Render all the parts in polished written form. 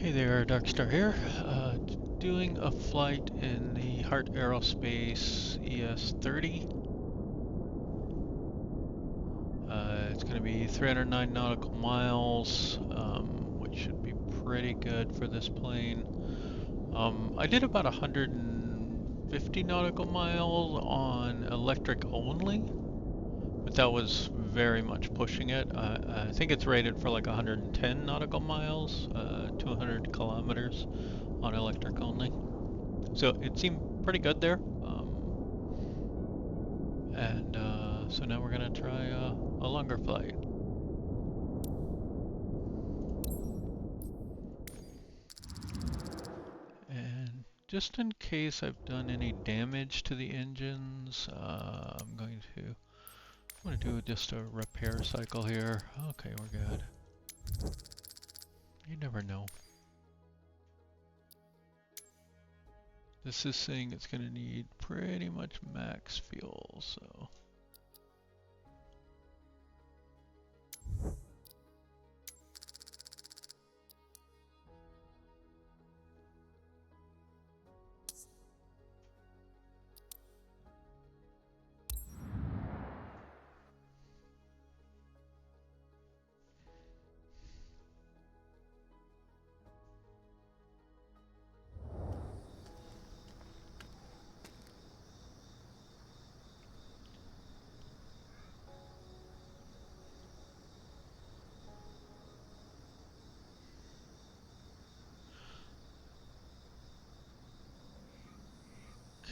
Hey there, Darkstar here. Doing a flight in the Heart Aerospace ES-30. It's going to be 309 nautical miles, which should be pretty good for this plane. I did about 150 nautical miles on electric only, but that was very much pushing it. I think it's rated for like 110 nautical miles, 200 kilometers on electric only. So it seemed pretty good there. So now we're going to try a longer flight. And just in case I've done any damage to the engines, I'm going to do just a repair cycle here. Okay, we're good. You never know. This is saying it's going to need pretty much max fuel, so.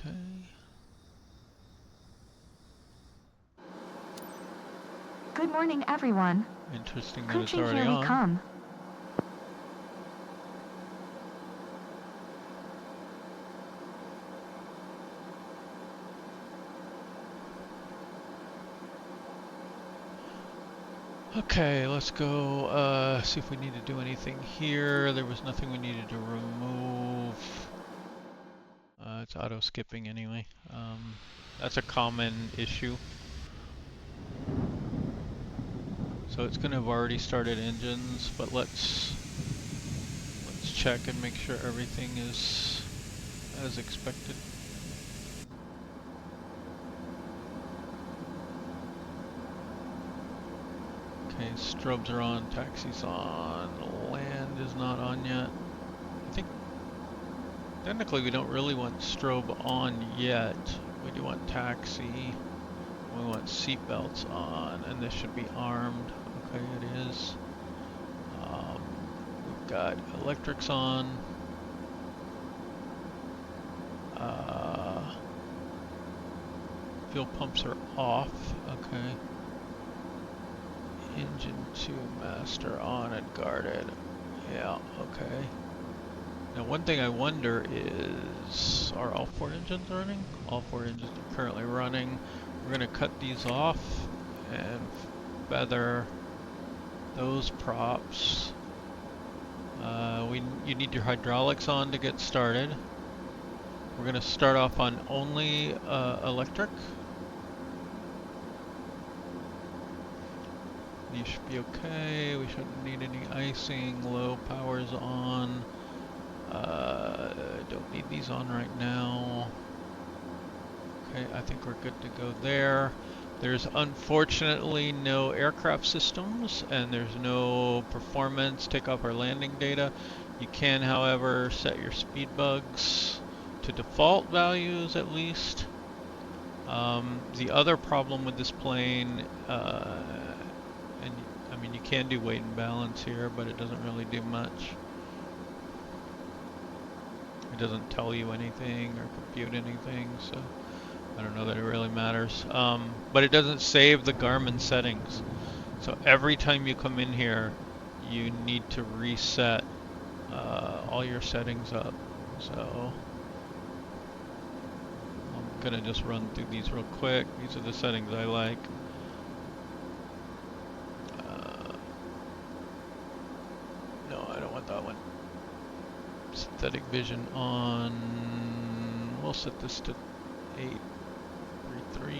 Okay. Good morning, everyone. Interesting that it's Coaching, already here on. we come. Okay, let's go see if we need to do anything here. There was nothing we needed to remove. It's auto skipping anyway. That's a common issue. So it's going to have already started engines, but let's check and make sure everything is as expected. Okay, strobes are on, taxi's on, land is not on yet. I think technically we don't really want strobe on yet. We do want taxi, we want seat belts on, and this should be armed. Okay, it is. We've got electrics on. Fuel pumps are off. Okay. Engine 2 master on and guarded. Yeah, okay. Now one thing I wonder is, are all 4 engines running? All 4 engines are currently running. We're going to cut these off and feather those props. You need your hydraulics on to get started. We're going to start off on only electric. These should be okay. We shouldn't need any icing. Low power's on. Don't need these on right now. Okay, I think we're good to go there. There's unfortunately no aircraft systems, and there's no performance takeoff or landing data. You can, however, set your speed bugs to default values at least. The other problem with this plane, and I mean you can do weight and balance here, but it doesn't really do much. It doesn't tell you anything or compute anything, so I don't know that it really matters. But it doesn't save the Garmin settings. So every time you come in here, you need to reset all your settings up. So I'm gonna just run through these real quick. These are the settings I like. No, I don't want that one. Synthetic vision on. We'll set this to 833.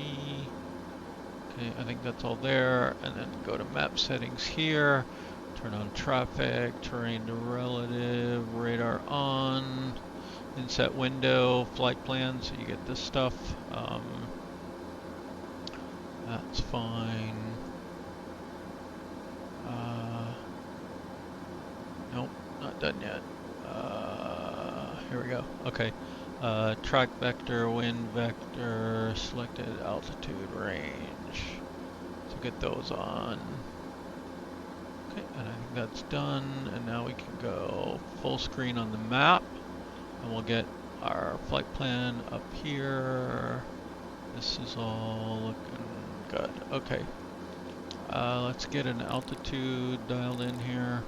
Okay, I think that's all there. And then go to map settings here. Turn on traffic, terrain to relative, radar on, inset window, flight plan, so you get this stuff. That's fine. Nope, not done yet. Here we go. Okay. Track vector, wind vector, selected altitude, range. So get those on. Okay, and I think that's done. And now we can go full screen on the map. And we'll get our flight plan up here. This is all looking good. Okay. Let's get an altitude dialed in here.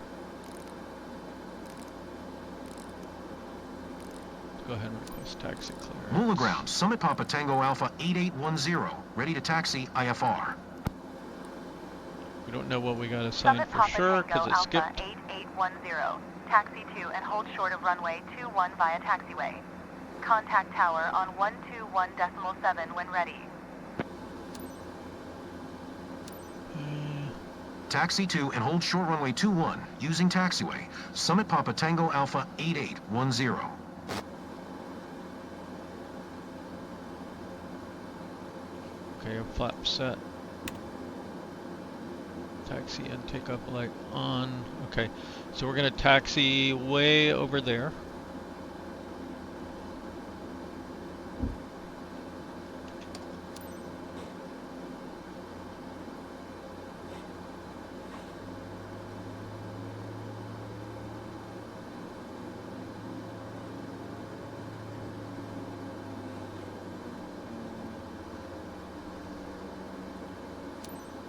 Go ahead and request taxi clearance. Lula ground, Summit Papa Tango Alpha 8810, ready to taxi IFR. We don't know what we got assigned for sure because it skipped. 8810, taxi to and hold short of runway 21 via taxiway. Contact tower on 121.7 when ready. Taxi to and hold short runway 21 using taxiway, Summit Papa Tango Alpha 8810. Okay, flap set. Taxi and takeoff light on. Okay, so we're gonna taxi way over there.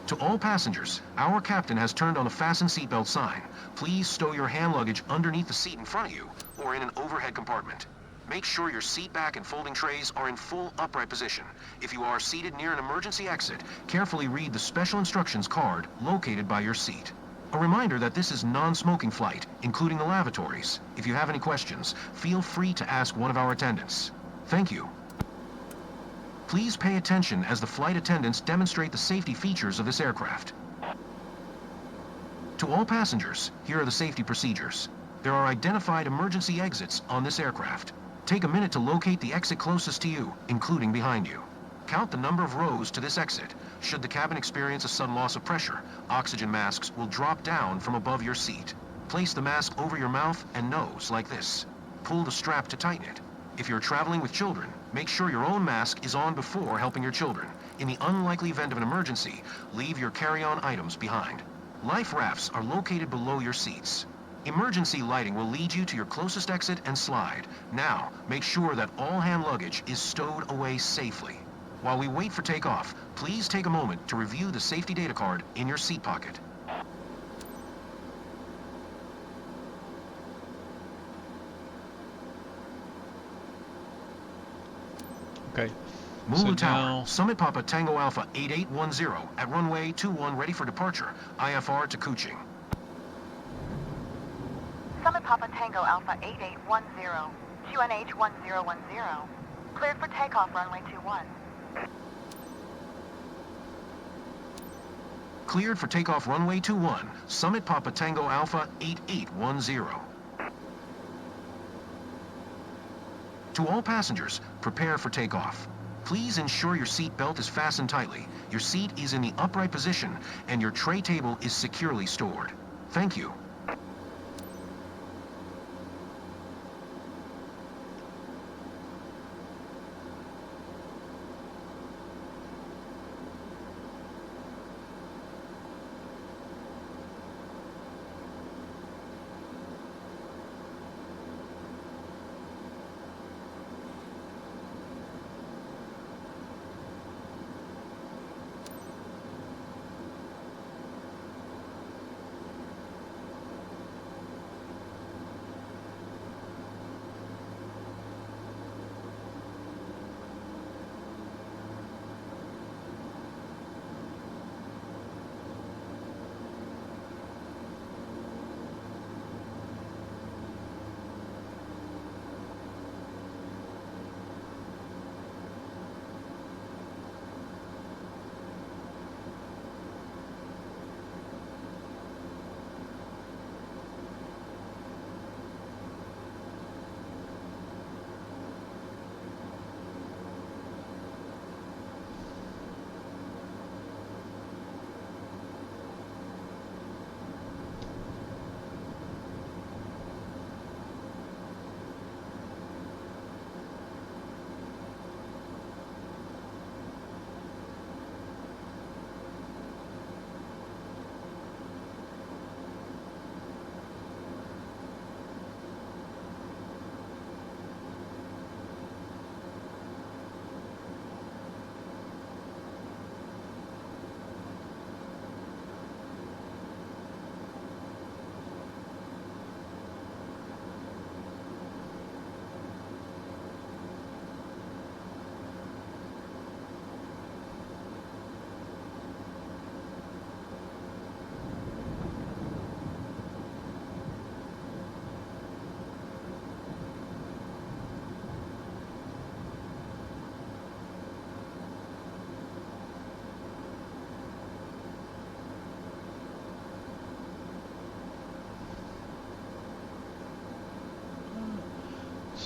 To all passengers, our captain has turned on a fasten seatbelt sign. Please stow your hand luggage underneath the seat in front of you or in an overhead compartment. Make sure your seat back and folding trays are in full upright position. If you are seated near an emergency exit, carefully read the special instructions card located by your seat. A reminder that this is non-smoking flight, including the lavatories. If you have any questions, feel free to ask one of our attendants. Thank you. Please pay attention as the flight attendants demonstrate the safety features of this aircraft. To all passengers, here are the safety procedures. There are identified emergency exits on this aircraft. Take a minute to locate the exit closest to you, including behind you. Count the number of rows to this exit. Should the cabin experience a sudden loss of pressure, oxygen masks will drop down from above your seat. Place the mask over your mouth and nose like this. Pull the strap to tighten it. If you're traveling with children, make sure your own mask is on before helping your children. In the unlikely event of an emergency, leave your carry-on items behind. Life rafts are located below your seats. Emergency lighting will lead you to your closest exit and slide. Now, make sure that all hand luggage is stowed away safely. While we wait for takeoff, please take a moment to review the safety data card in your seat pocket. Okay. Mulu So Tower, now, Summit Papa Tango Alpha 8810 at runway 21 ready for departure. IFR to Kuching. Summit Papa Tango Alpha 8810, QNH 1010. Cleared for takeoff runway 21. Cleared for takeoff runway 21, Summit Papa Tango Alpha 8810. To all passengers, prepare for takeoff. Please ensure your seat belt is fastened tightly, your seat is in the upright position, and your tray table is securely stored. Thank you.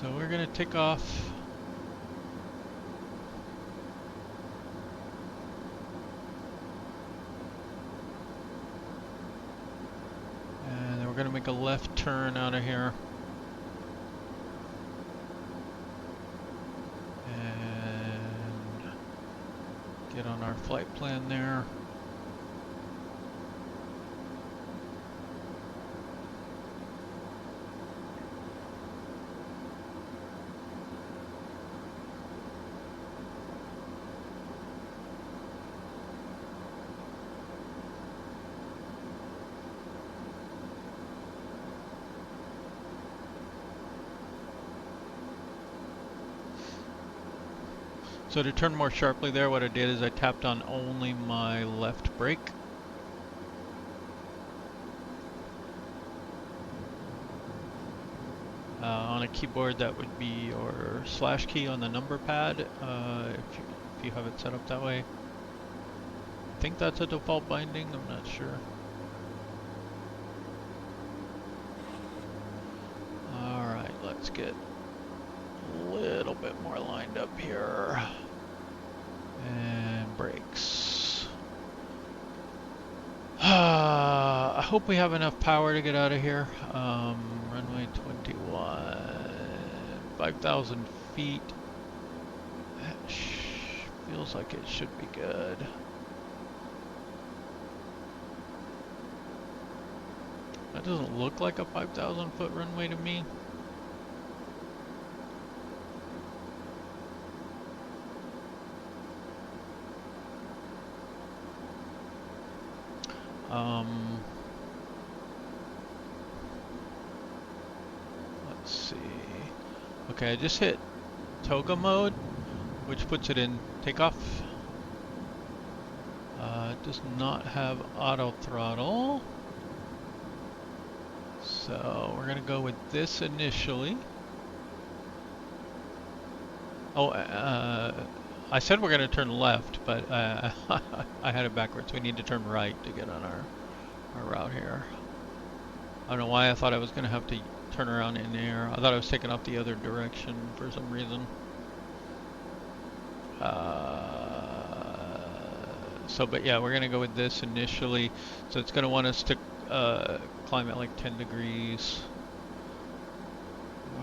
So we're gonna take off. And then we're gonna make a left turn out of here. And get on our flight plan there. So to turn more sharply there, what I did is I tapped on only my left brake. On a keyboard, that would be your slash key on the number pad, if you have it set up that way. I think that's a default binding, I'm not sure. Alright, let's get a little bit more lined up here. And brakes. I hope we have enough power to get out of here. Runway 21, 5,000 feet. That feels like it should be good. That doesn't look like a 5,000 foot runway to me. Let's see. Okay, I just hit toga mode, which puts it in takeoff. It does not have auto throttle. So we're gonna go with this initially. Oh, I said we're gonna turn left, but I had it backwards. We need to turn right to get on our route here. I don't know why I thought I was gonna have to turn around in air. I thought I was taking off the other direction for some reason. But yeah, we're gonna go with this initially. So it's gonna want us to climb at like 10 degrees.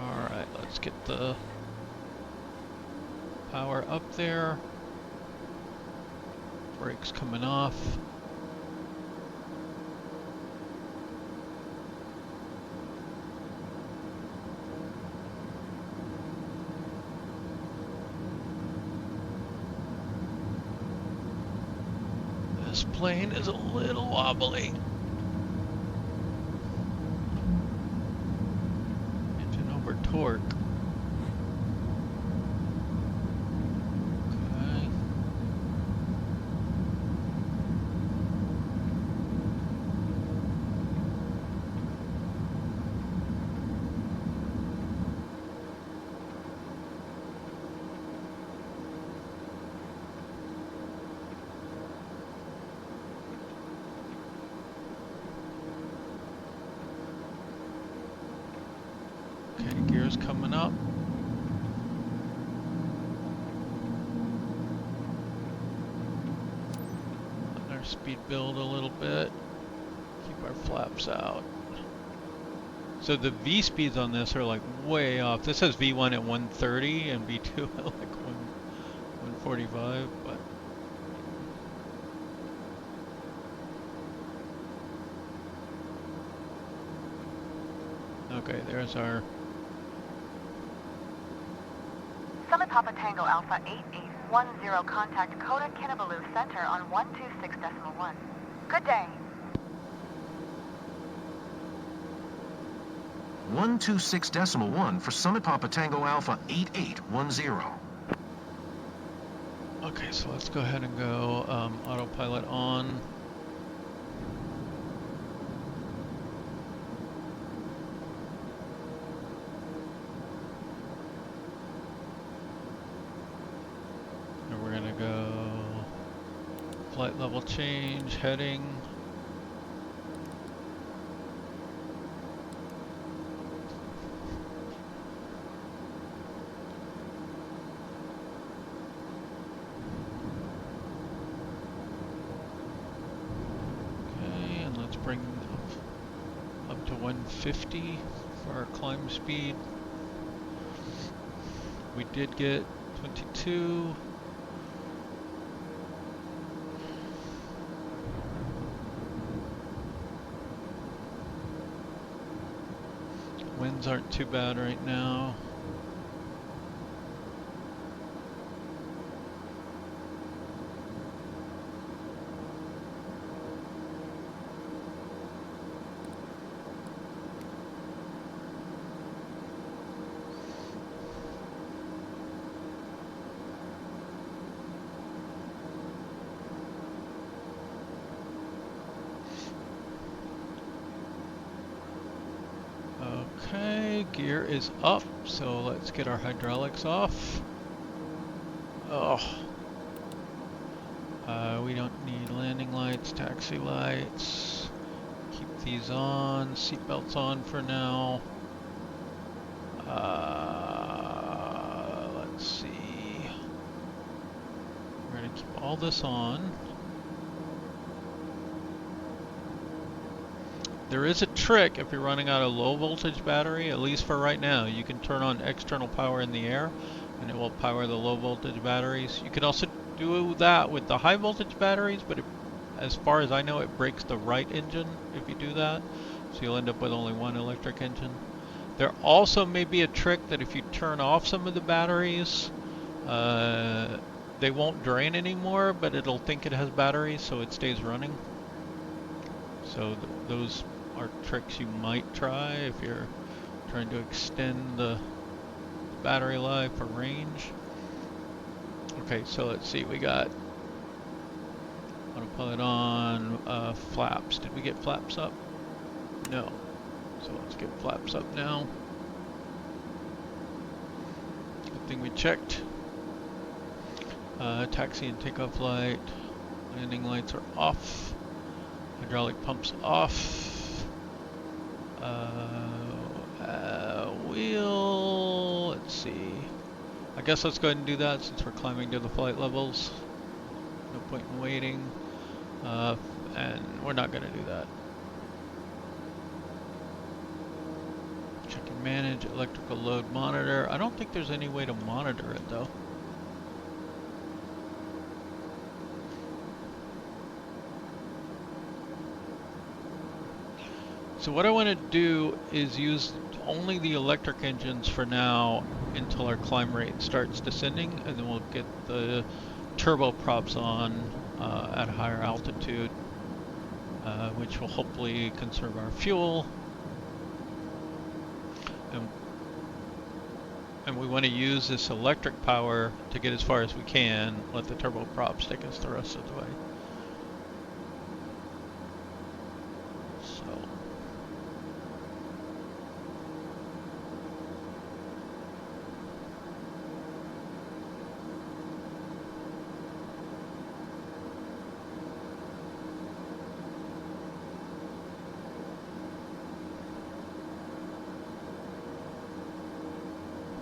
Alright, let's get the power up there. Brakes coming off. This plane is a little wobbly. Engine over torque. Okay. Okay, gears coming up. Let our speed build a little bit. Keep our flaps out. So the V speeds on this are like way off. This says V1 at 130 and V2 at like 145, but okay, there's our Summit Papa Tango Alpha 8810, contact Dakota Kinabalu Center on 126.1. Good day. 126.1 for Summit Papa Tango Alpha 8810. okay, so let's go ahead and go autopilot on. And we're gonna go flight level change, heading. to 150 for our climb speed. We did get 22. Winds aren't too bad right now. Okay, gear is up, so let's get our hydraulics off. Oh, we don't need landing lights, taxi lights. Keep these on, seatbelts on for now. Let's see. We're gonna keep all this on. There is a trick if you're running out of low voltage battery, at least for right now. You can turn on external power in the air and it will power the low voltage batteries. You can also do that with the high voltage batteries, but as far as I know, it breaks the right engine if you do that. So you'll end up with only one electric engine. There also may be a trick that if you turn off some of the batteries, they won't drain anymore, but it'll think it has batteries, so it stays running. So those are tricks you might try if you're trying to extend the battery life or range. Okay, so let's see, we got autopilot on, flaps. Did we get flaps up? No. So let's get flaps up now. Good thing we checked. Taxi and takeoff light. Landing lights are off. Hydraulic pumps off. Wheel, let's see. I guess let's go ahead and do that since we're climbing to the flight levels. No point in waiting. And we're not going to do that. Check and manage electrical load monitor. I don't think there's any way to monitor it though. So what I want to do is use only the electric engines for now until our climb rate starts descending, and then we'll get the turboprops on at a higher altitude, which will hopefully conserve our fuel. And we want to use this electric power to get as far as we can, let the turboprops take us the rest of the way.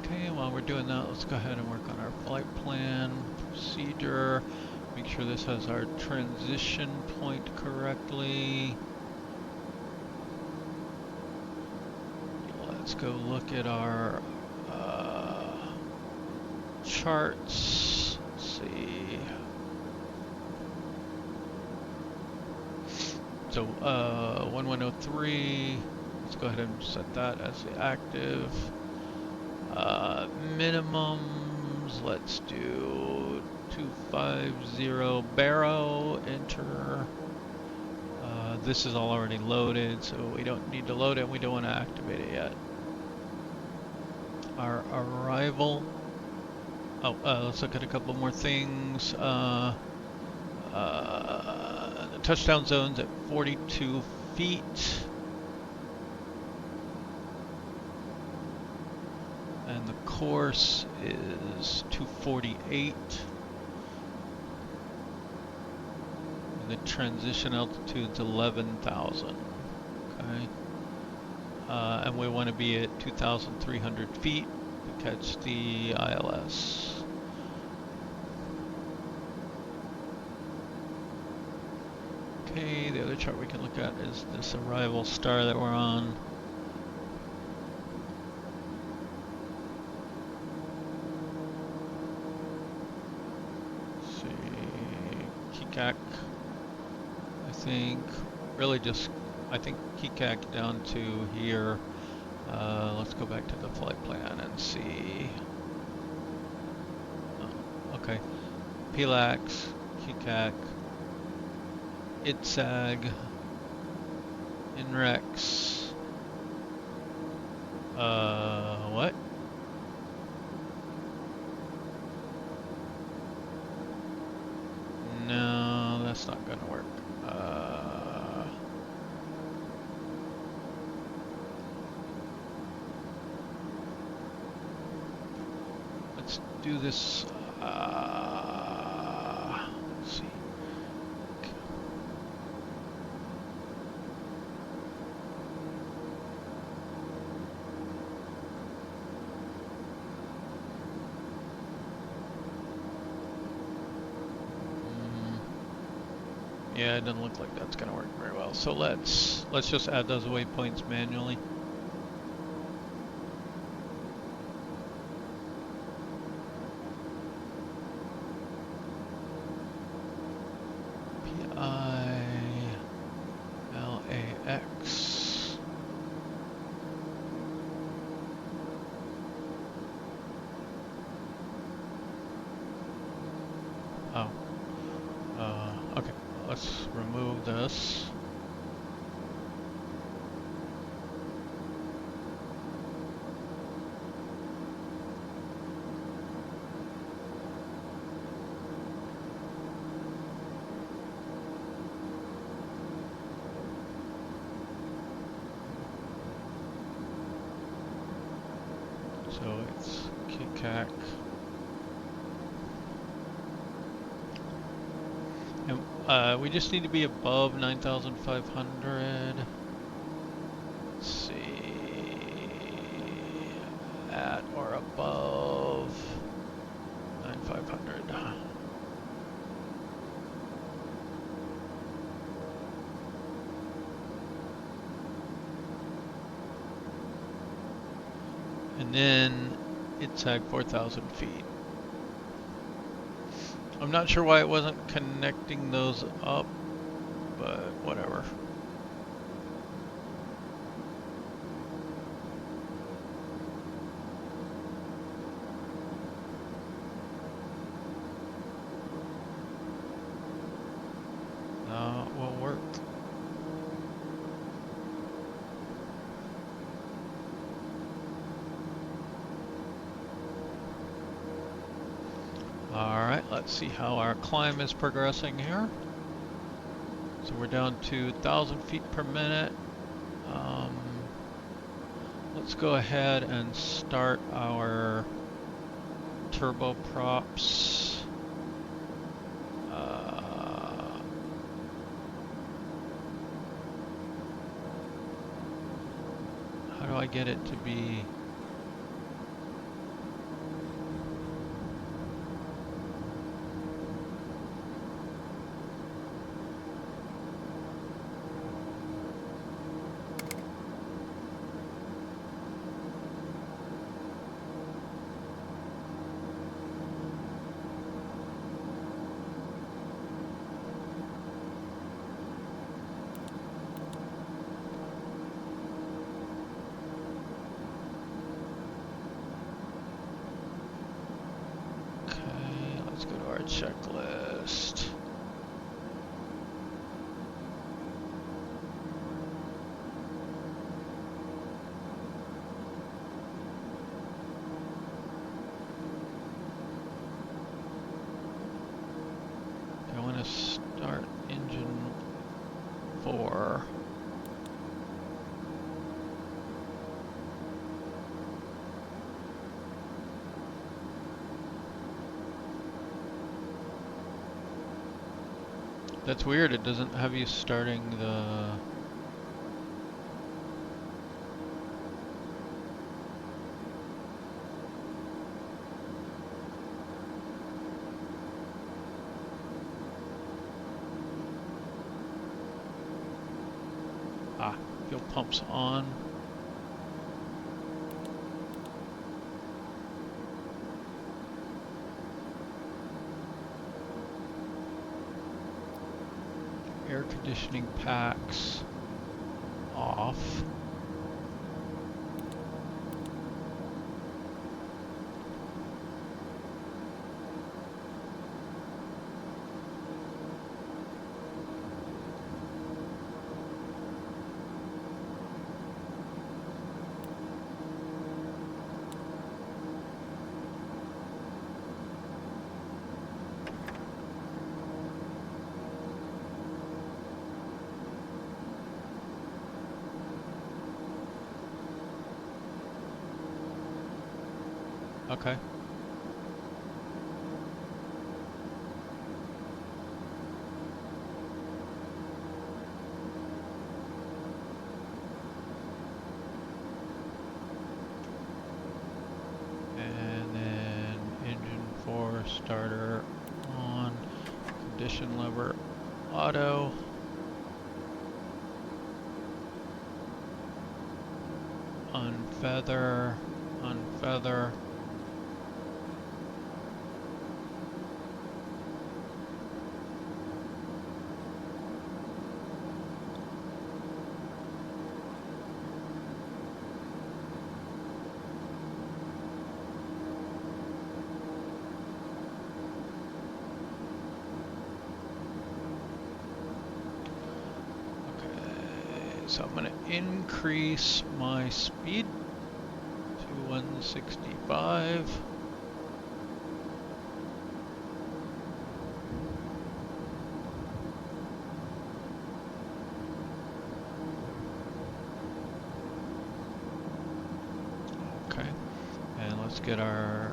Okay, while we're doing that, let's go ahead and work on our flight plan, procedure, make sure this has our transition point correctly. Let's go look at our charts. Let's see. So 1103, let's go ahead and set that as the active. Minimums, let's do 250 barrow, enter. This is all already loaded, so we don't need to load it, we don't want to activate it yet. Our arrival, let's look at a couple more things. The touchdown zone's at 42 feet. And the course is 248. And the transition altitude's 11,000. Okay. And we want to be at 2,300 feet to catch the ILS. Okay, the other chart we can look at is this arrival star that we're on. Let's see, Kikak, I think, really just, I think Kikak down to here. Let's go back to the flight plan and see. Oh, okay, Pilax, Kikak, Itzag, Inrex, what? No, that's not gonna work. Let's do this, let's see. Yeah, it doesn't look like that's gonna work very well. So let's just add those waypoints manually. PILAX. Oh. Okay. Let's remove this. So it's Kikak. And we just need to be above 9,500. Let's see, at or above 9,500. And then it's at 4,000 feet. I'm not sure why it wasn't connecting those up, but whatever. Will work. Alright, let's see how our climb is progressing here. So we're down to 1,000 feet per minute. Let's go ahead and start our turboprops. How do I get it to be? Checklist. I want to start engine 4. That's weird, it doesn't have you starting the... pumps on. Air conditioning packs off. Okay. And then engine 4 starter on, condition lever auto. Unfeather, unfeather. So I'm going to increase my speed to 165. Okay, and let's get our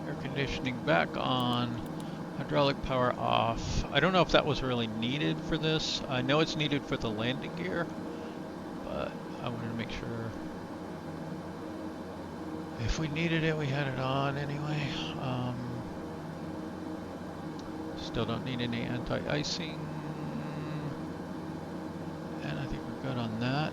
air conditioning back on. Hydraulic power off. I don't know if that was really needed for this. I know it's needed for the landing gear, but I wanted to make sure if we needed it, we had it on anyway. Still don't need any anti-icing, and I think we're good on that.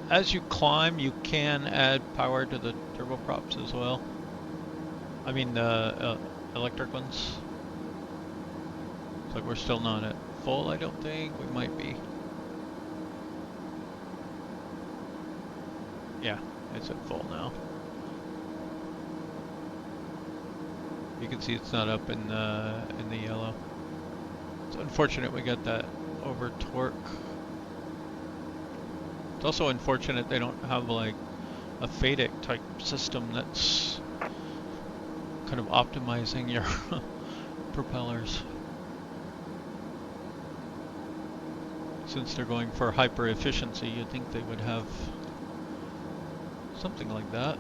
As you climb, you can add power to the turboprops as well. I mean the electric ones. It's like we're still not at full, I don't think. We might be. Yeah, it's at full now. You can see it's not up in the yellow. It's unfortunate we got that over torque. It's also unfortunate they don't have like a FADEC type system that's kind of optimizing your propellers. Since they're going for hyper efficiency, you'd think they would have something like that.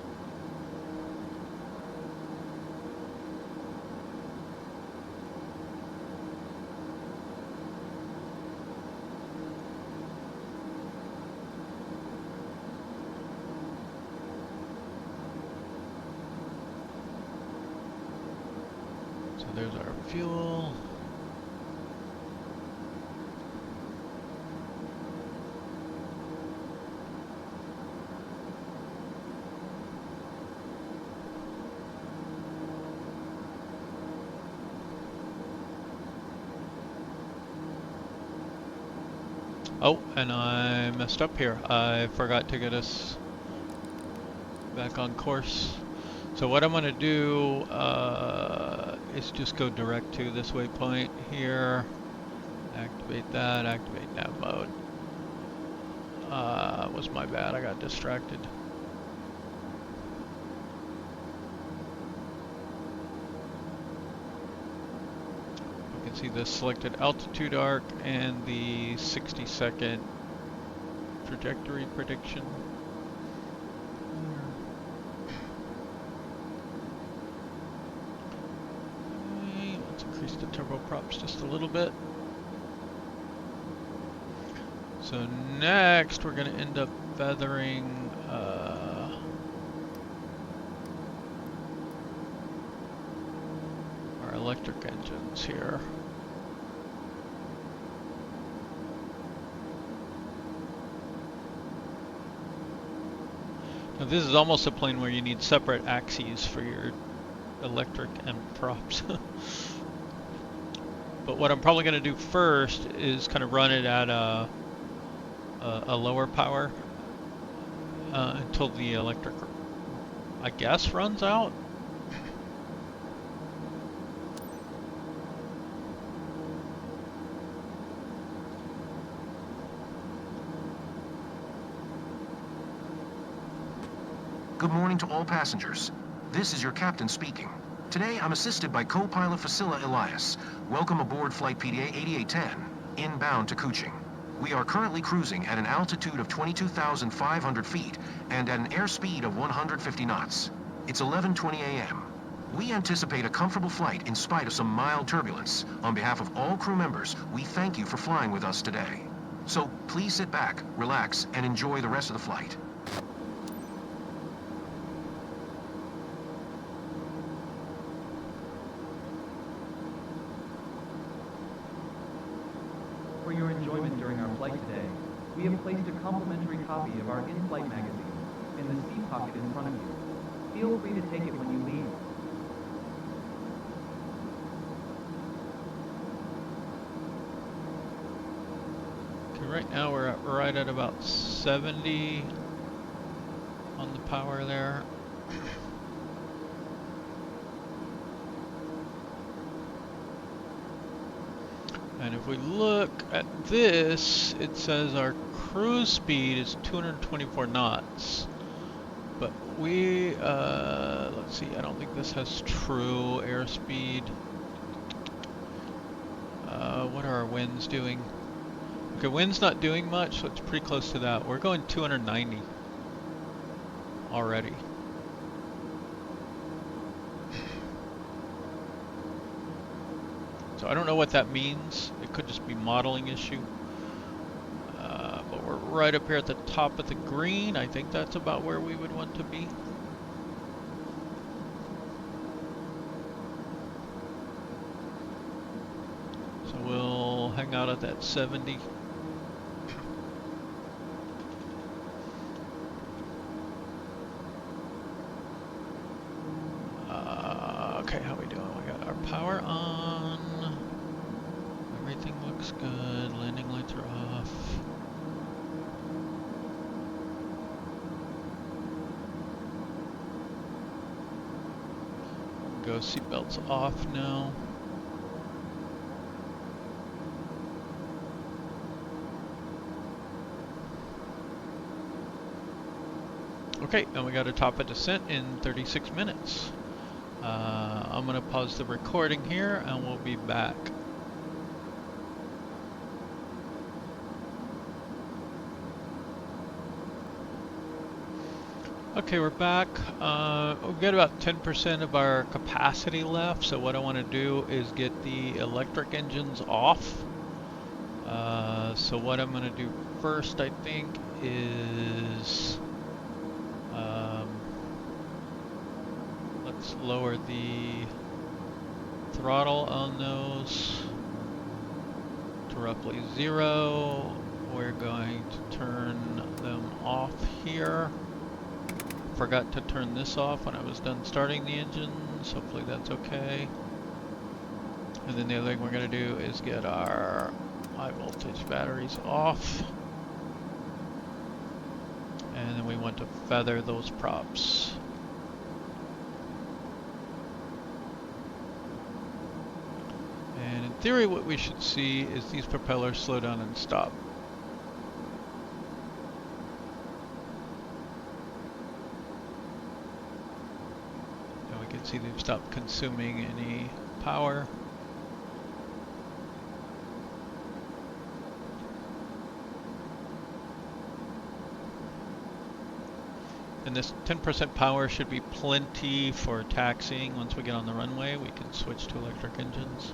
There's our fuel. Oh, and I messed up here. I forgot to get us back on course. So what I'm going to do is just go direct to this waypoint here. Activate that, activate nav mode. Was my bad, I got distracted. You can see the selected altitude arc and the 60-second trajectory prediction. Okay, let's increase the turboprops just a little bit. So next we're going to end up feathering our electric engines here. Now this is almost a plane where you need separate axes for your electric and props. But what I'm probably going to do first is kind of run it at a lower power until the electric, I guess, runs out. Good morning to all passengers. This is your captain speaking. Today, I'm assisted by co-pilot Facilla Elias. Welcome aboard Flight PDA 8810, inbound to Kuching. We are currently cruising at an altitude of 22,500 feet and at an airspeed of 150 knots. It's 11:20 a.m. We anticipate a comfortable flight in spite of some mild turbulence. On behalf of all crew members, we thank you for flying with us today. So please sit back, relax, and enjoy the rest of the flight. For your enjoyment during our flight today, we have placed a complimentary copy of our in-flight magazine in the seat pocket in front of you. Feel free to take it when you leave. Okay, right now we're right at about 70 on the power there. And if we look at this, it says our cruise speed is 224 knots. But we, let's see, I don't think this has true airspeed. What are our winds doing? Okay, wind's not doing much, so it's pretty close to that. We're going 290 already. So I don't know what that means. It could just be modeling issue. But we're right up here at the top of the green. I think that's about where we would want to be. So we'll hang out at that 70. Okay, how we doing? We got our power on. Everything looks good. Landing lights are off. Go seatbelts off now. Okay, and we got to top a descent in 36 minutes. I'm going to pause the recording here and we'll be back. Okay, we're back. We've got about 10% of our capacity left, so what I want to do is get the electric engines off. So what I'm going to do first, I think, is let's lower the throttle on those to roughly 0. We're going to turn them off here. Forgot to turn this off when I was done starting the engines. Hopefully that's okay. And then the other thing we're going to do is get our high voltage batteries off. And then we want to feather those props. And in theory, what we should see is these propellers slow down and stop. And we can see they've stopped consuming any power. And this 10% power should be plenty for taxiing. Once we get on the runway, we can switch to electric engines.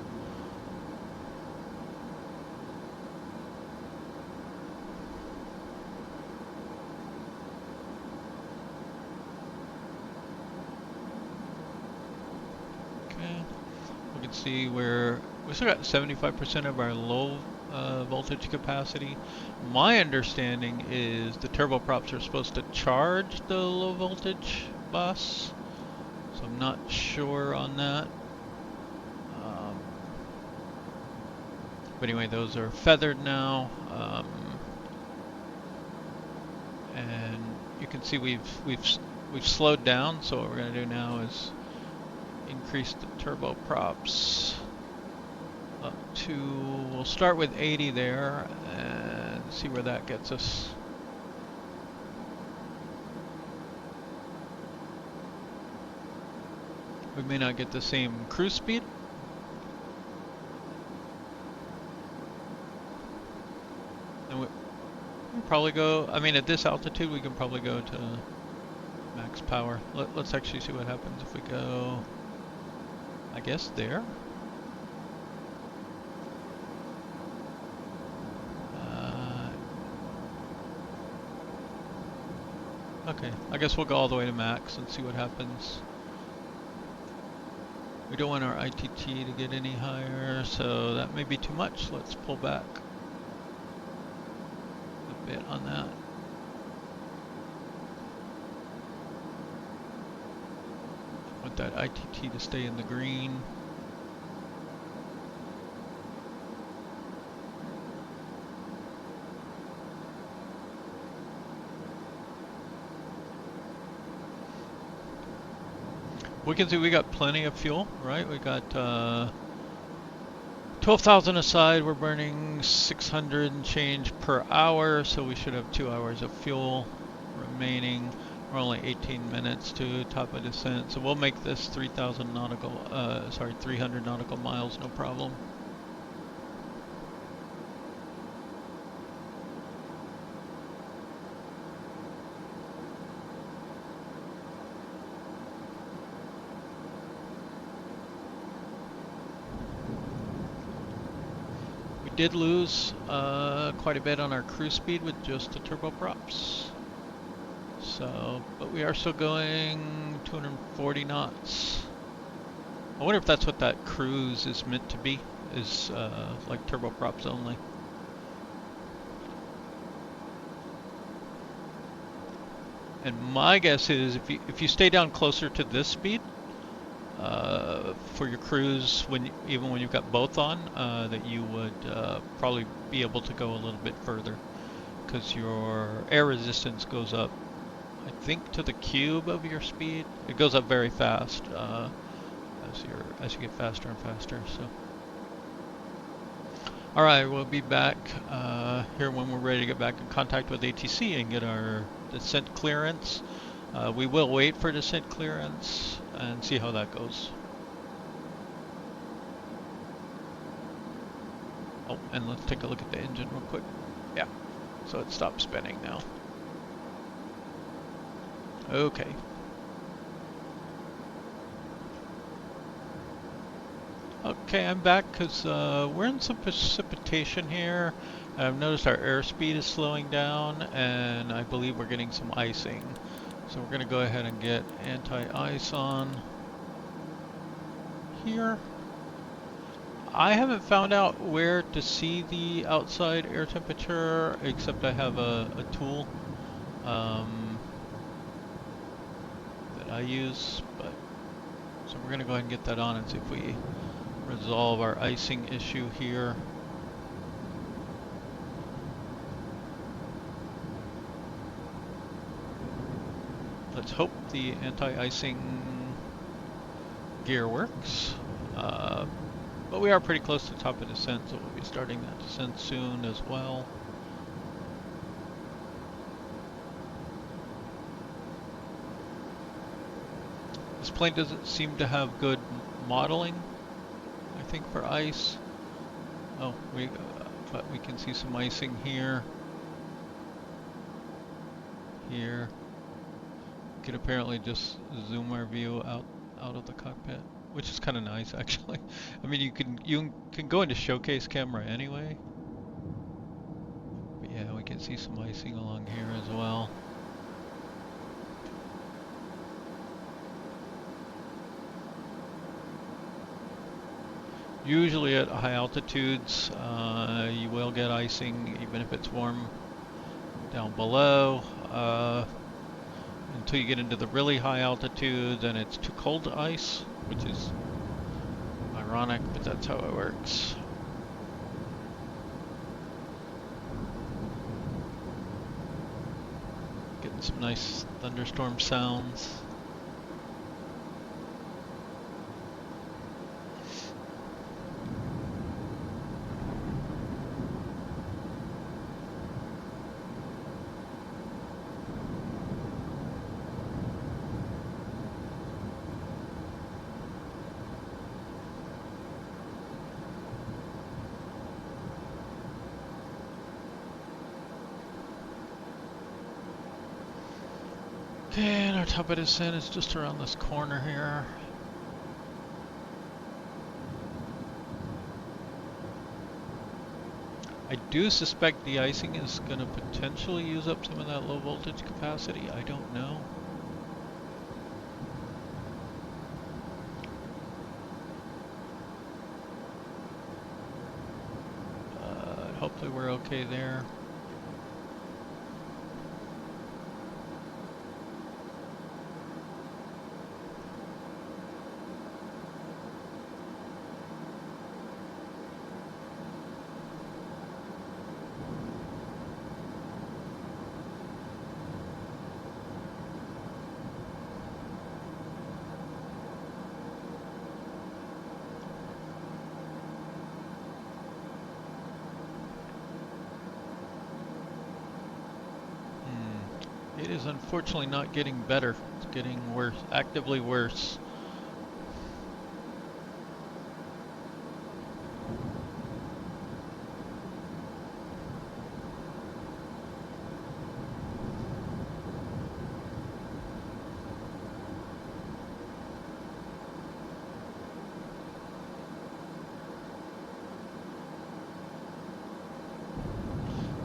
Okay, we can see we still got 75% of our low voltage capacity. My understanding is the turboprops are supposed to charge the low voltage bus, so I'm not sure on that. But anyway, those are feathered now, and you can see we've slowed down. So what we're going to do now is increase the turboprops up to, we'll start with 80 there and see where that gets us. We may not get the same cruise speed. And we can probably go, I mean at this altitude we can probably go to max power. Let's actually see what happens if we go, I guess there. Okay, I guess we'll go all the way to max and see what happens. We don't want our ITT to get any higher, so that may be too much. Let's pull back a bit on that. Want that ITT to stay in the green. We can see we got plenty of fuel, right? We got 12,000 aside. We're burning 600 and change per hour, so we should have 2 hours of fuel remaining. We're only 18 minutes to top of descent, so we'll make this 300 nautical miles, no problem. Did lose quite a bit on our cruise speed with just the turboprops. So, but we are still going 240 knots. I wonder if that's what that cruise is meant to be, is like turboprops only. And my guess is if you stay down closer to this speed, for your cruise, even when you've got both on, that you would probably be able to go a little bit further, because your air resistance goes up, I think, to the cube of your speed. It goes up very fast as you get faster and faster. So, all right, we'll be back here when we're ready to get back in contact with ATC and get our descent clearance. We will wait for descent clearance and see how that goes. Oh, and let's take a look at the engine real quick. Yeah, so it stopped spinning now. Okay. Okay, I'm back because we're in some precipitation here. I've noticed our airspeed is slowing down, and I believe we're getting some icing. So we're going to go ahead and get anti-ice on here. I haven't found out where to see the outside air temperature, except I have a tool that I use. But so we're going to go ahead and get that on and see if we resolve our icing issue here. Let's hope the anti-icing gear works. But we are pretty close to the top of descent, so we'll be starting that descent soon as well. This plane doesn't seem to have good modeling, I think, for ice. Oh, but we can see some icing here. Here. We can apparently just zoom our view out of the cockpit, which is kind of nice, actually. I mean, you can go into showcase camera anyway. But yeah, we can see some icing along here as well. Usually at high altitudes, you will get icing, even if it's warm down below. Until you get into the really high altitudes and it's too cold to ice, which is ironic, but that's how it works. Getting some nice thunderstorm sounds. Okay, and our top of descent is just around this corner here. I do suspect the icing is going to potentially use up some of that low voltage capacity. I don't know. Hopefully we're okay there. It is unfortunately not getting better. It's getting worse, actively worse.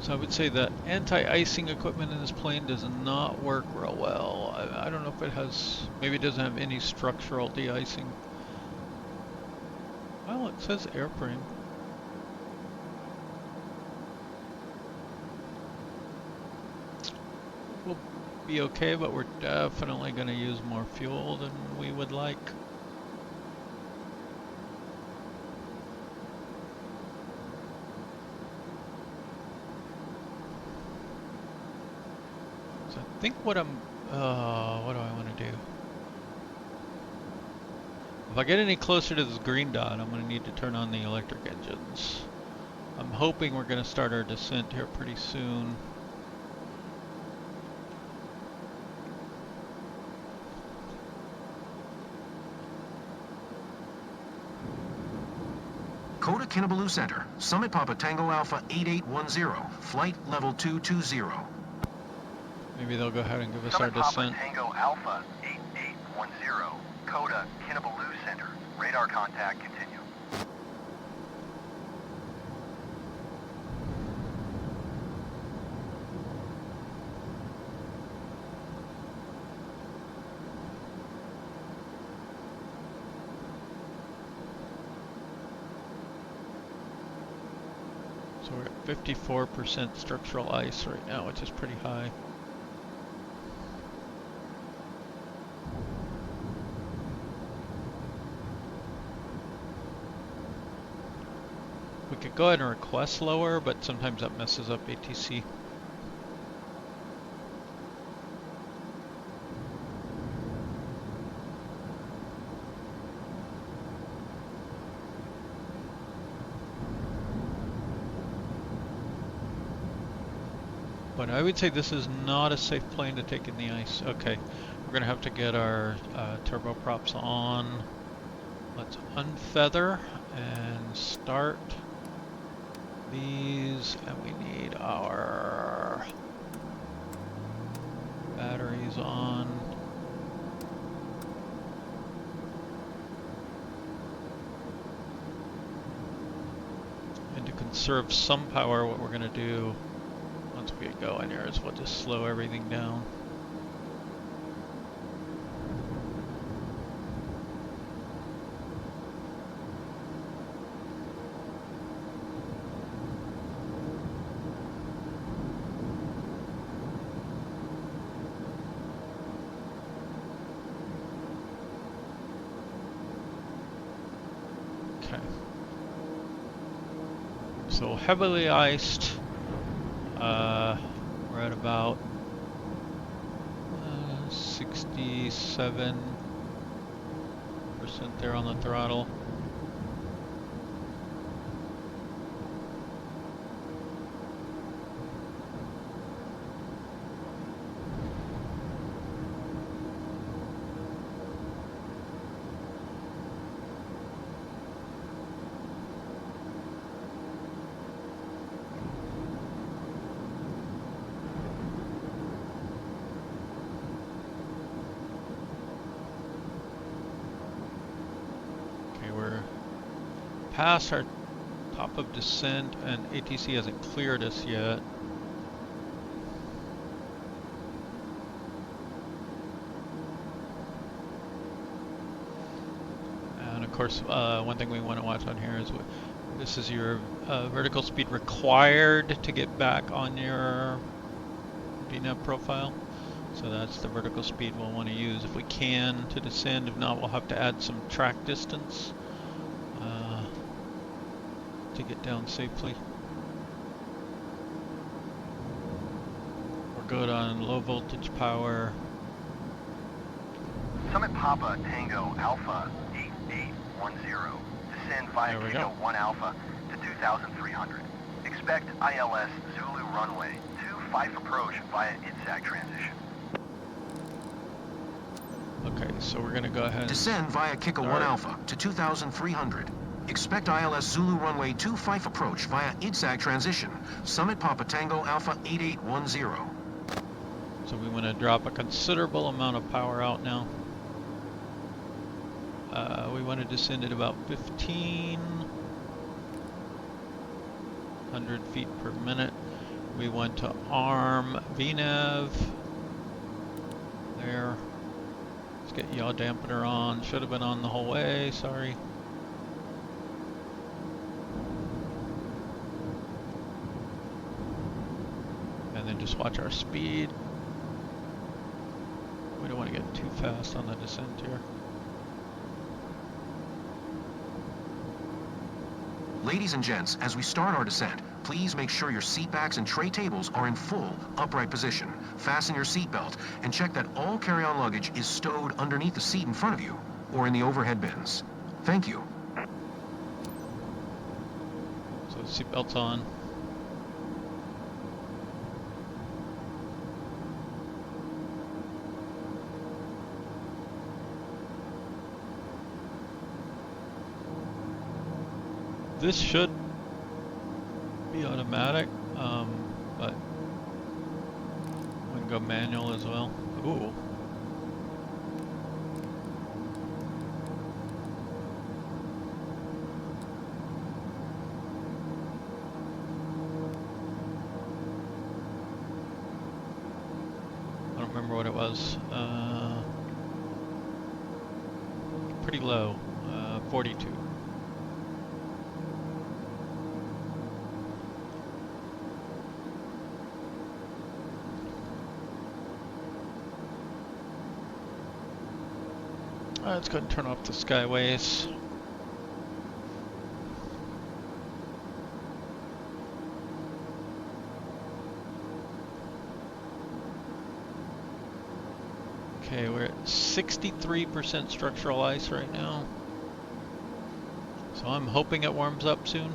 So I would say the anti-icing equipment in this plane does not work real well. I don't know if it has, maybe it doesn't have any structural de-icing. Well, it says airframe. We'll be okay, but we're definitely going to use more fuel than we would like. I think what do I want to do? If I get any closer to this green dot, I'm going to need to turn on the electric engines. I'm hoping we're going to start our descent here pretty soon. Coda Kinabalu Center, Summit Papa Tango Alpha 8810, flight level 220. Maybe they'll go ahead and give us Summit our descent. Papa Tango Alpha 8810, Coda Kinabalu Center, radar contact continue. So we're at 54% structural ice right now, which is pretty high. We could go ahead and request lower, but sometimes that messes up ATC. But I would say this is not a safe plane to take in the ice. Okay, we're gonna have to get our turboprops on. Let's unfeather and start these, and we need our batteries on. And to conserve some power, what we're going to do once we get going here is we'll just slow everything down. So heavily iced, we're at about 67% there on the throttle. Past our top of descent, and ATC hasn't cleared us yet. And of course, one thing we want to watch on here is this is your vertical speed required to get back on your VNAV profile. So that's the vertical speed we'll want to use if we can to descend. If not, we'll have to add some track distance to get down safely. We're good on low voltage power. Summit Papa Tango Alpha 8810. Descend via Kilo 1 Alpha to 2,300. Expect ILS Zulu runway 25 approach via ITSAC transition. Okay, so we're gonna go ahead. Descend via Kilo 1 Alpha to 2,300. Expect ILS Zulu runway 25 approach via ITSAC transition. Summit Papa Tango Alpha 8810. So we want to drop a considerable amount of power out now. We want to descend at about 1,500 feet per minute. We want to arm VNAV. There. Let's get yaw dampener on. Should have been on the whole way, sorry. And then just watch our speed. We don't want to get too fast on the descent here. Ladies and gents, as we start our descent, please make sure your seat backs and tray tables are in full upright position. Fasten your seatbelt and check that all carry-on luggage is stowed underneath the seat in front of you or in the overhead bins. Thank you. So seatbelt's on. This should be automatic, but we can go manual as well. Ooh. I don't remember what it was. Pretty low, 42. Let's go ahead and turn off the skyways. Okay, we're at 63% structural ice right now. So I'm hoping it warms up soon.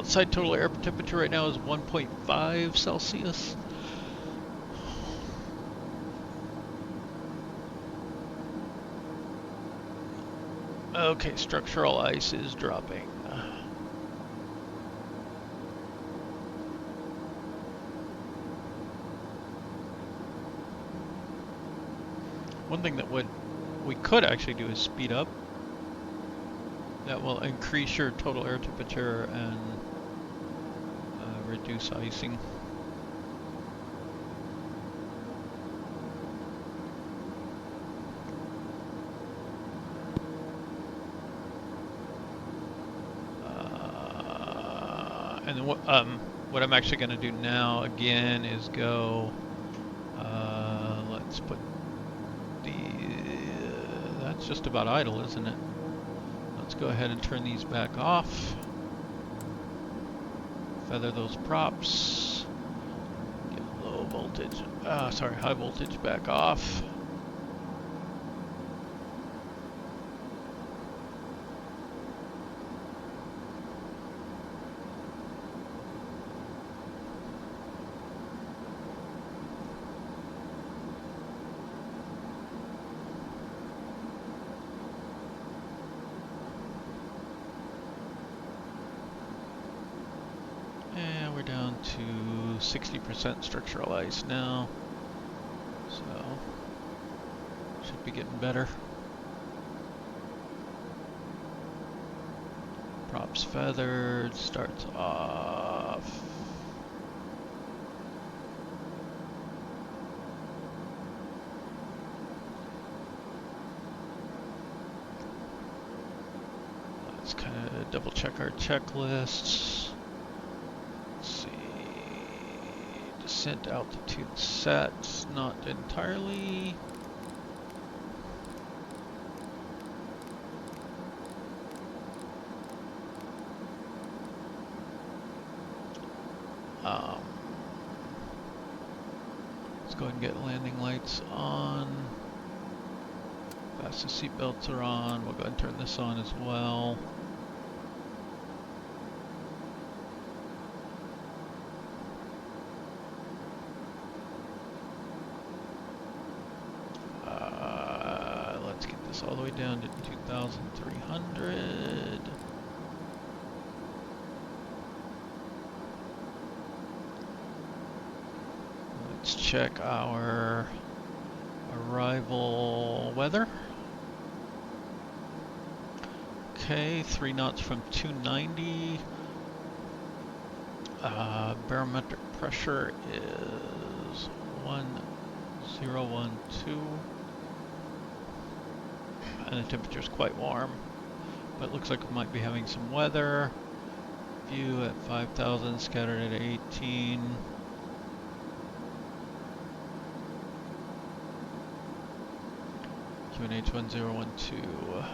outside total air temperature right now is 1.5 Celsius. Okay, structural ice is dropping. One thing that we could actually do is speed up. That will increase your total air temperature and reduce icing. And then what I'm actually going to do now again is go. Let's put that's just about idle, isn't it? Let's go ahead and turn these back off. Feather those props. Get low voltage, sorry, high voltage back off. And we're down to 60% structural ice now, so should be getting better. Props feathered, starts off. Let's kind of double check our checklists. Descent altitude set, not entirely. Let's go ahead and get landing lights on. Fasten seatbelts are on. We'll go ahead and turn this on as well. Let's get this all the way down to 2,300. Let's check our arrival weather. Okay, 3 knots from 290. Barometric pressure is 1012. And the temperature is quite warm, but it looks like we might be having some weather. View at 5,000, scattered at 18. QNH 1012.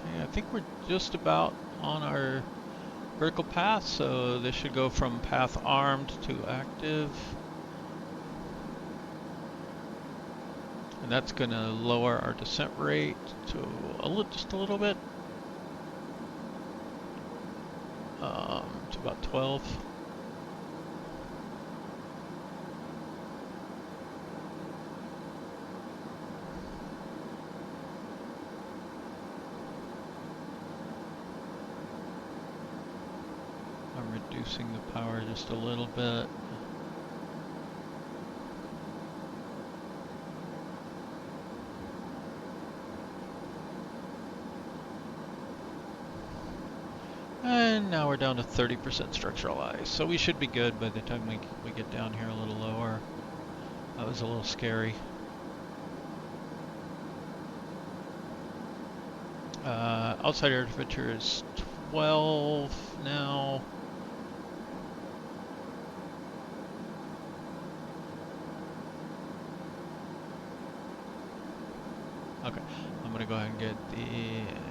I think we're just about on our vertical path, so this should go from path armed to active. And that's going to lower our descent rate to just a little bit, to about 12. Reducing the power just a little bit. And now we're down to 30% structural ice, so we should be good by the time we get down here a little lower. That was a little scary. Outside air temperature is 12 now. Okay, I'm gonna go ahead and get the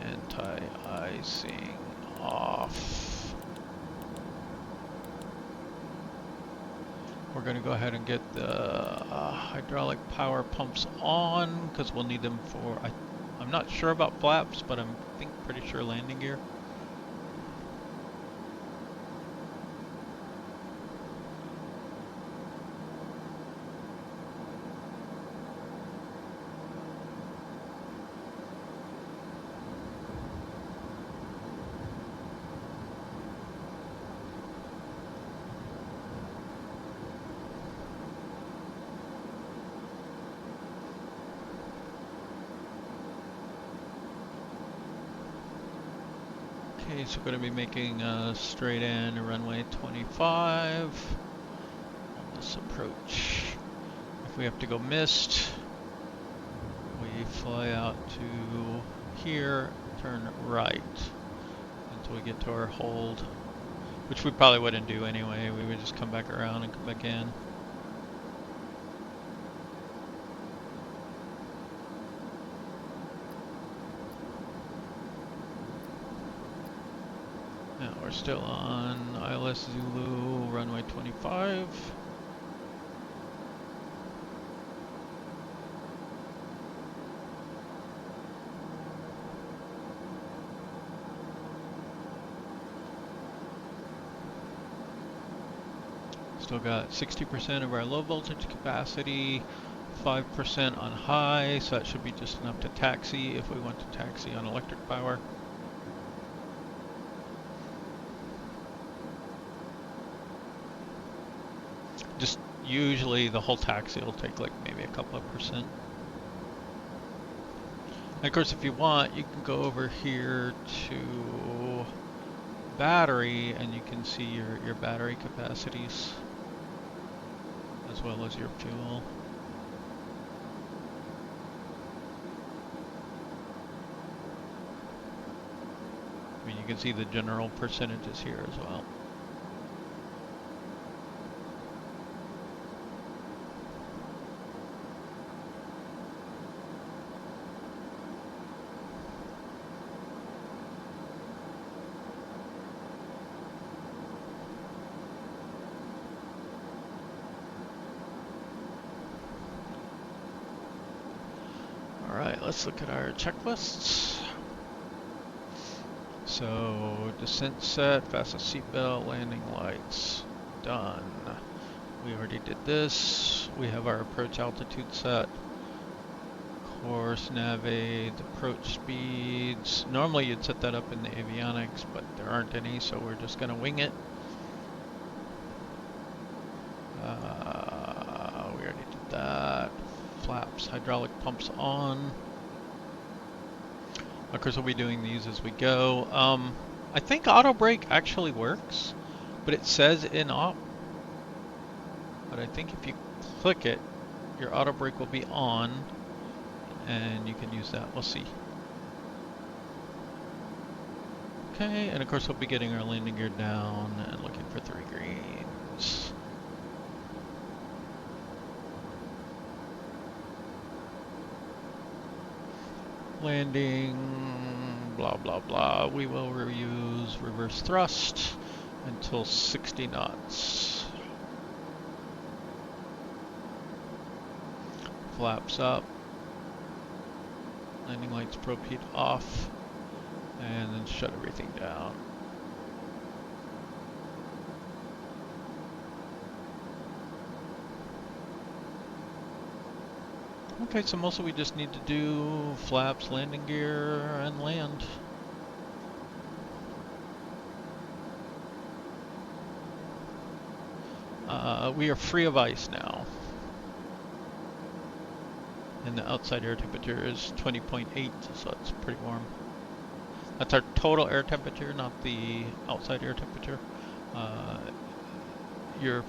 anti-icing off. We're gonna go ahead and get the hydraulic power pumps on because we'll need them for, I'm not sure about flaps, but I'm pretty sure landing gear. Okay, so we're going to be making a straight in runway 25 on this approach. If we have to go missed, we fly out to here, turn right until we get to our hold, which we probably wouldn't do anyway. We would just come back around and come back in. Now we're still on ILS Zulu runway 25. Still got 60% of our low voltage capacity, 5% on high, so that should be just enough to taxi if we want to taxi on electric power. Just usually the whole taxi will take like maybe a couple of percent. And of course, if you want, you can go over here to battery and you can see your battery capacities as well as your fuel. I mean, you can see the general percentages here as well. Alright, let's look at our checklists. So, descent set, fasten seatbelt, landing lights, done. We already did this. We have our approach altitude set. Course, navigate, approach speeds. Normally you'd set that up in the avionics, but there aren't any, so we're just gonna wing it. We already did that. Flaps, hydraulic pumps on. Of course, we'll be doing these as we go. I think auto brake actually works, but it says in op. But I think if you click it, your auto brake will be on, and you can use that. We'll see. Okay, and of course we'll be getting our landing gear down and looking for 3 greens. Landing, blah blah blah. We will use reverse thrust until 60 knots. Flaps up. Landing lights probe heat off. And then shut everything down. Okay, so mostly we just need to do flaps, landing gear, and land. We are free of ice now. And the outside air temperature is 20.8, so it's pretty warm. That's our total air temperature, not the outside air temperature. Your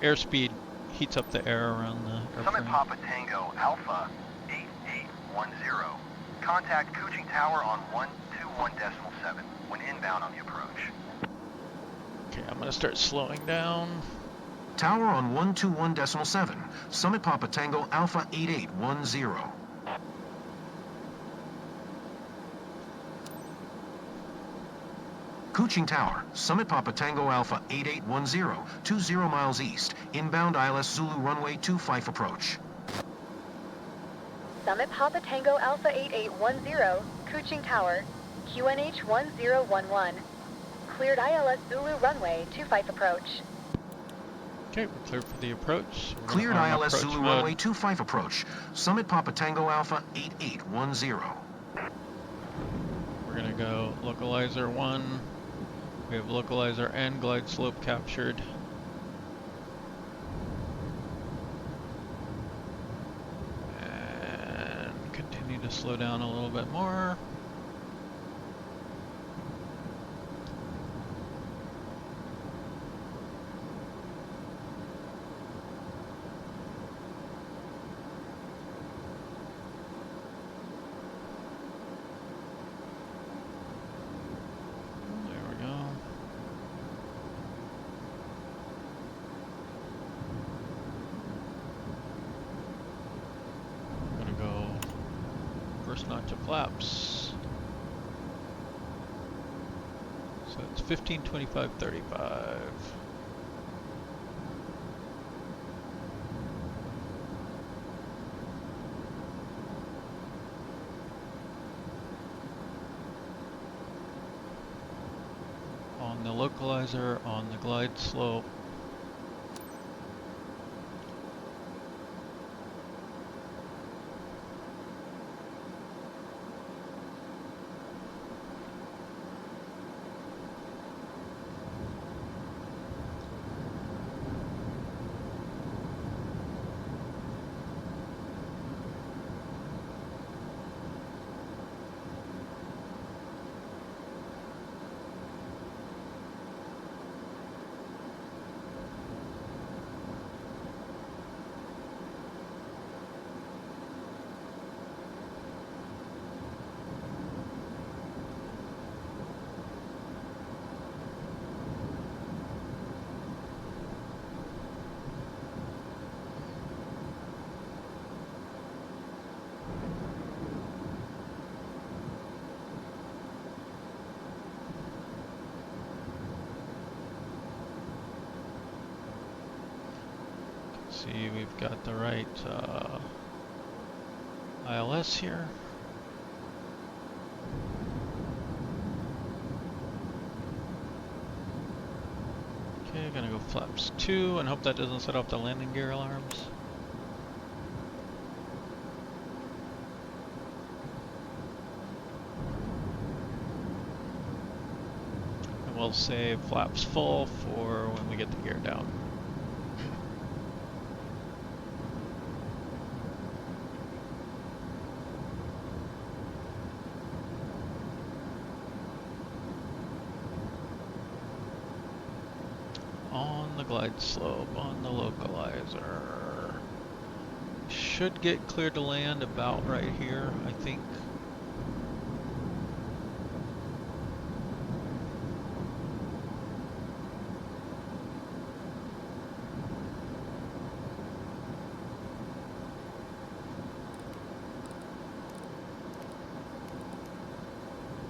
airspeed heats up the air around the airframe. Summit Papa Tango Alpha 8810. Contact Kuching Tower on 121.7 when inbound on the approach. Okay, I'm gonna start slowing down. Tower on 121.7. Summit Papa Tango Alpha 8810. Kuching Tower, Summit Papa Tango Alpha 8810, 20 miles east, inbound ILS Zulu runway 25 approach. Summit Papa Tango Alpha 8810, Kuching Tower, QNH 1011. Cleared ILS Zulu runway 25 approach. Okay, we're clear for the approach. We're Cleared gonna arm ILS approach Zulu mode. runway 25 approach. Summit Papa Tango Alpha 8810. We're gonna go localizer 1. We have localizer and glide slope captured. And continue to slow down a little bit more. Notch of flaps. So it's 15, 25, 35. On the localizer, on the glide slope. See, we've got the right ILS here. Okay, gonna go flaps 2 and hope that doesn't set off the landing gear alarms. And we'll save flaps full for when we get the gear down. On the glide slope, on the localizer. Should get cleared to land about right here, I think.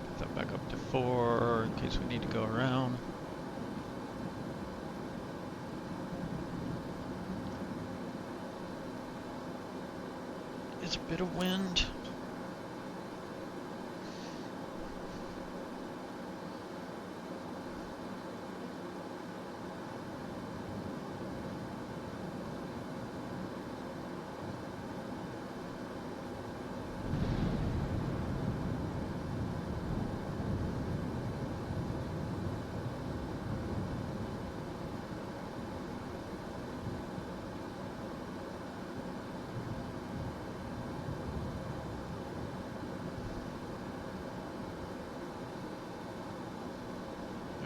Get that back up to 4 in case we need to go around. Is a bit of wind.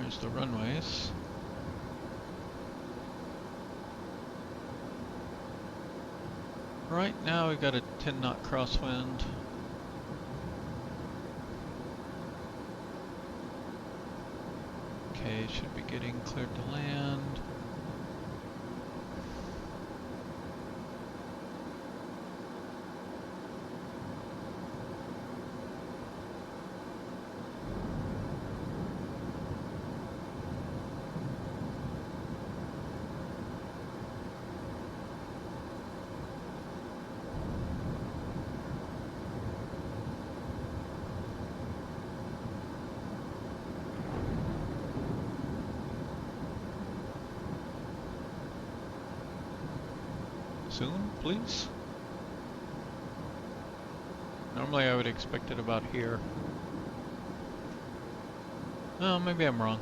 There's the runways. Right now we've got a 10 knot crosswind. Okay, should be getting cleared to land. Soon, please. Normally I would expect it about here. Oh, maybe I'm wrong.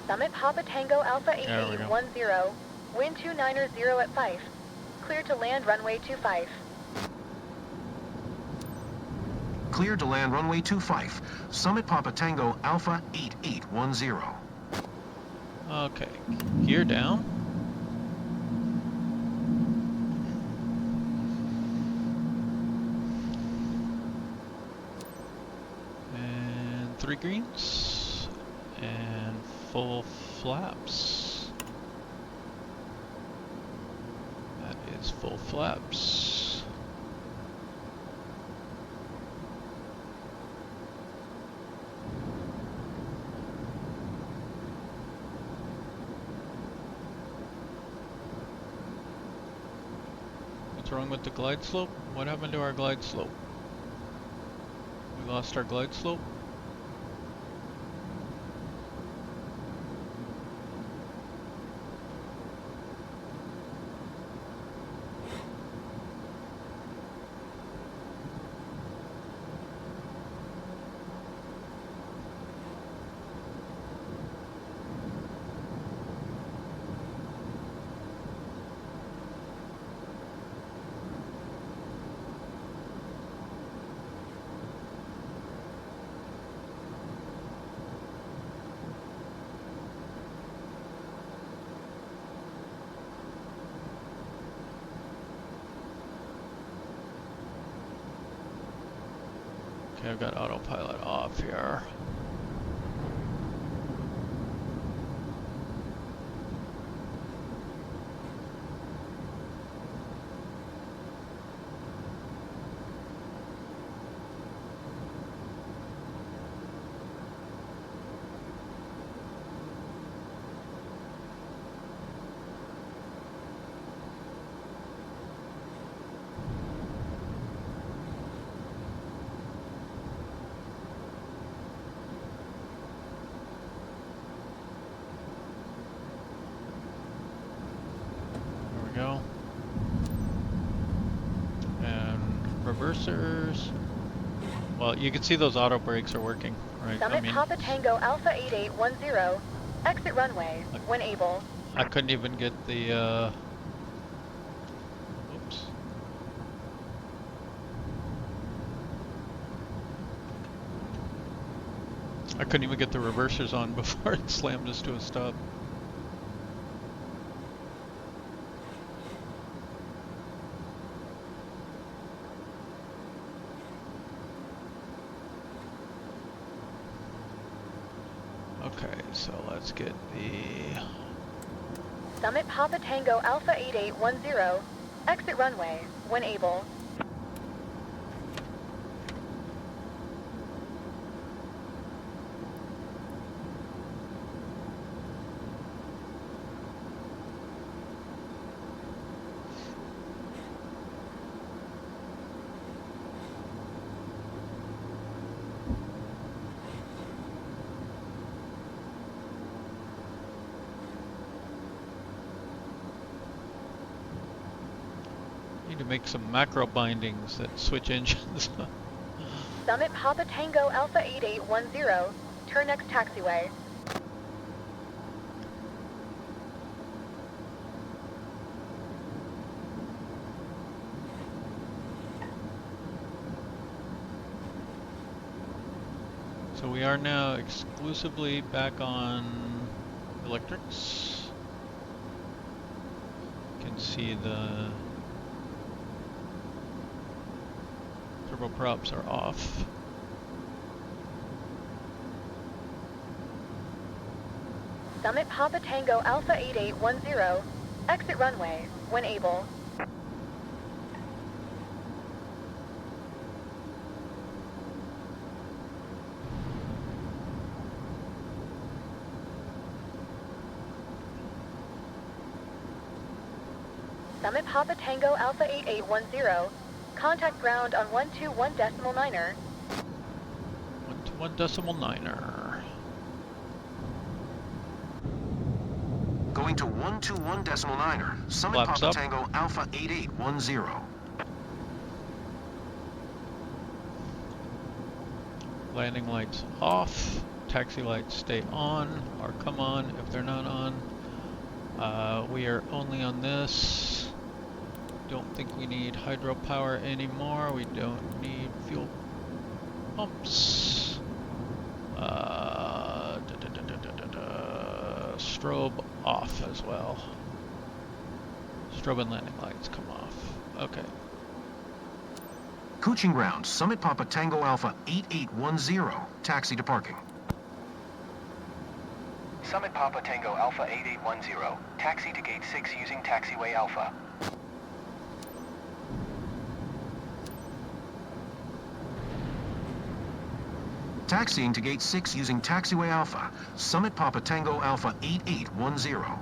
Summit Papa Tango Alpha There we go. 8810, wind 290 at Fife. Clear to land runway 25. Cleared to land runway 25, Summit Papa Tango Alpha 8810. Okay, gear down. And 3 greens. And full flaps. That is full flaps. What's wrong with the glide slope? What happened to our glide slope? We lost our glide slope? Okay, I've got autopilot off here. Go. And reversers. Well, you can see those auto brakes are working, right? Summit Papa Tango Alpha 8810, exit runway when able. I couldn't even get the, oops. I couldn't even get the reversers on before it slammed us to a stop. Okay, so let's get the... Summit Papa Tango Alpha 8810, exit runway when able. Need to make some macro bindings that switch engines. Summit Papa Tango Alpha 8810, turn next taxiway. So we are now exclusively back on electrics. You can see the turboprops are off. Summit Papa Tango Alpha 8810. Exit runway when able. Summit Papa Tango Alpha 8810. Contact ground on 121.9er. 121.9er. Going to 121.9er. Summit Flaps Papa up. Tango Alpha 8810. Landing lights off. Taxi lights stay on or come on if they're not on. We are only on this. Don't think we need hydropower anymore. We don't need fuel pumps. Strobe off as well. Strobe and landing lights come off. Okay. Coaching ground, Summit Papa Tango Alpha 8810. Taxi to parking. Summit Papa Tango Alpha 8810. Taxi to gate 6 using taxiway Alpha. Taxiing to gate 6 using taxiway Alpha. Summit Papa Tango Alpha 8810.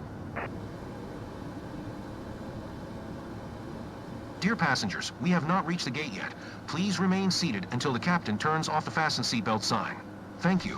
Dear passengers, we have not reached the gate yet. Please remain seated until the captain turns off the fasten seatbelt sign. Thank you.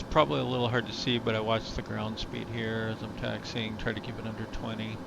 Probably a little hard to see, but I watch the ground speed here as I'm taxiing, try to keep it under 20.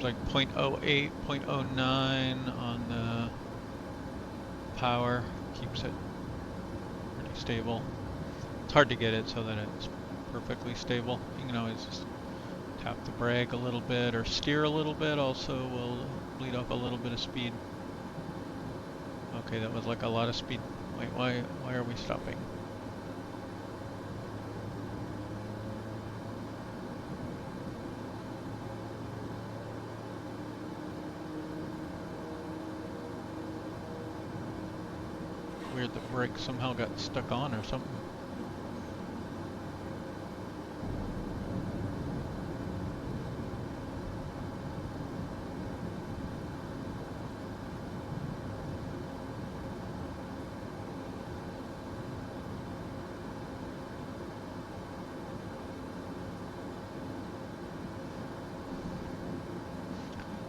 Like 0.08, 0.09 on the power keeps it pretty stable. It's hard to get it so that it's perfectly stable. You can always just tap the brake a little bit or steer a little bit. Also will bleed off a little bit of speed. Okay, that was like a lot of speed. Wait, why are we stopping? Weird, the brake somehow got stuck on or something.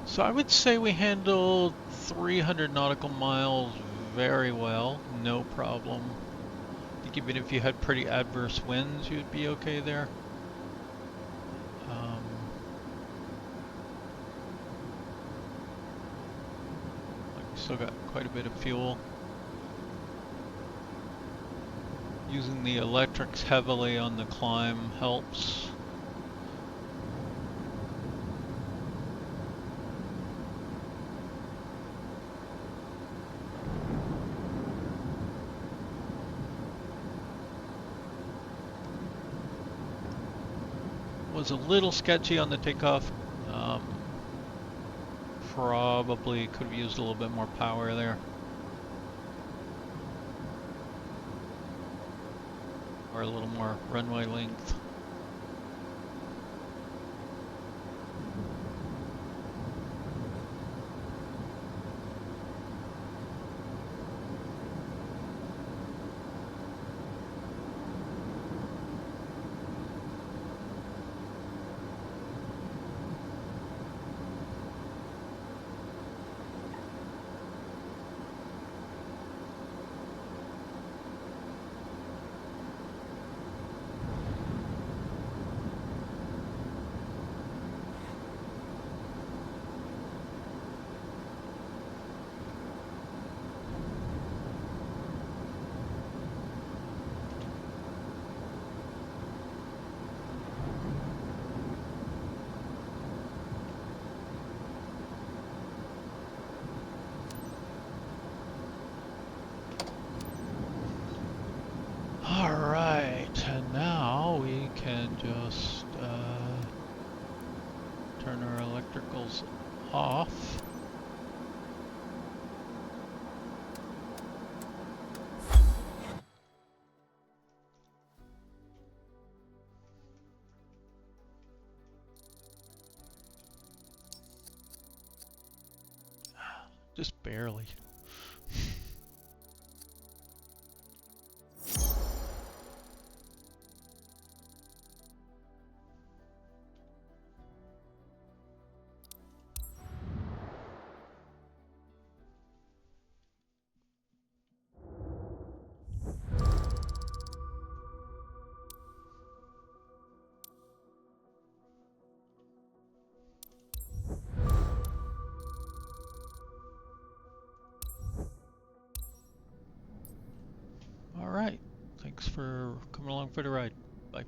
So I would say we handled 300 nautical miles very well, no problem. I think even if you had pretty adverse winds, you'd be okay there. Still got quite a bit of fuel. Using the electrics heavily on the climb helps. Was a little sketchy on the takeoff. Probably could have used a little bit more power there. Or a little more runway length. Just turn our electricals off. Just barely. All right. Thanks for coming along for the ride. Bye.